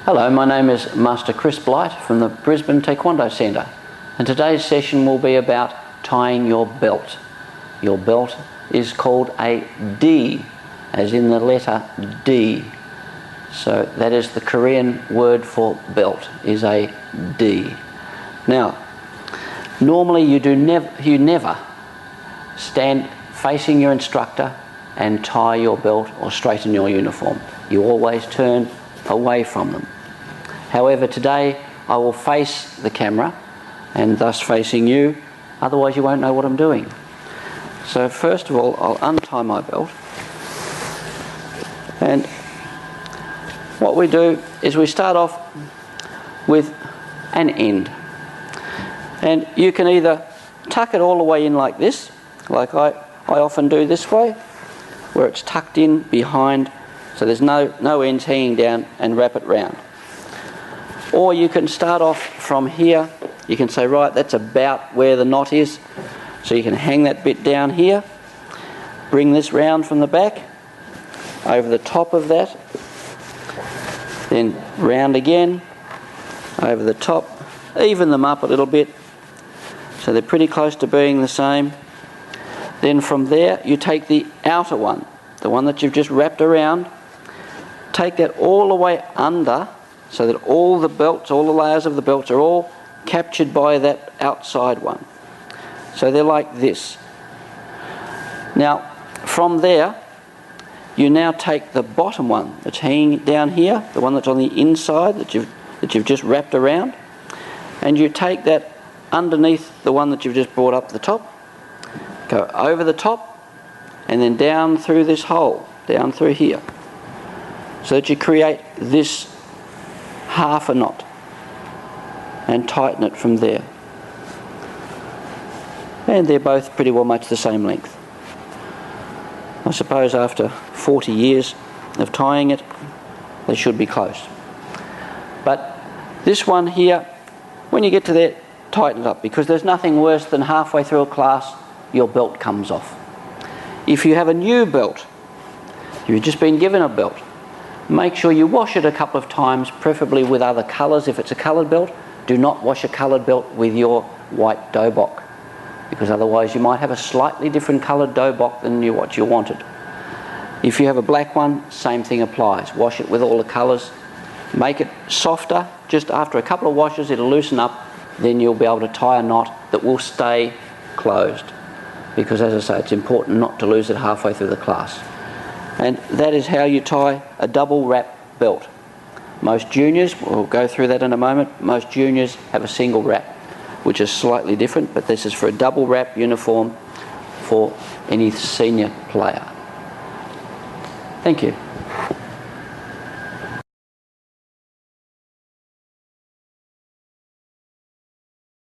Hello, my name is Master Chris Blight from the Brisbane Taekwondo Centre, and today's session will be about tying your belt. Your belt is called a D, as in the letter D. So that is the Korean word for belt, is a D. Now, normally you never stand facing your instructor and tie your belt or straighten your uniform. You always turn away from them. However, today I will face the camera and thus facing you, otherwise you won't know what I'm doing. So first of all, I'll untie my belt, and what we do is we start off with an end, and you can either tuck it all the way in like this, like I often do this way, where it's tucked in behind so there's no ends hanging down, and wrap it round. Or you can start off from here. You can say, right, that's about where the knot is, so you can hang that bit down here, bring this round from the back over the top of that, then round again over the top, even them up a little bit so they're pretty close to being the same. Then from there you take the outer one, the one that you've just wrapped around, take that all the way under so that all the layers of the belts are all captured by that outside one. So they're like this. Now from there you now take the bottom one that's hanging down here, the one that's on the inside that you've just wrapped around, and you take that underneath the one that you've just brought up the top, go over the top, and then down through this hole, down through here, so that you create this half a knot, and tighten it from there. And they're both pretty well much the same length. I suppose after 40 years of tying it, they should be close. But this one here, when you get to there, tighten it up, because there's nothing worse than halfway through a class your belt comes off. If you have a new belt, you've just been given a belt, make sure you wash it a couple of times, preferably with other colours. If it's a coloured belt, do not wash a coloured belt with your white dobok, because otherwise you might have a slightly different coloured dobok than what you wanted. If you have a black one, same thing applies. Wash it with all the colours. Make it softer. Just after a couple of washes it'll loosen up, then you'll be able to tie a knot that will stay closed, because as I say, it's important not to lose it halfway through the class. And that is how you tie a double wrap belt. Most juniors, we'll go through that in a moment, most juniors have a single wrap, which is slightly different, but this is for a double wrap uniform for any senior player. Thank you.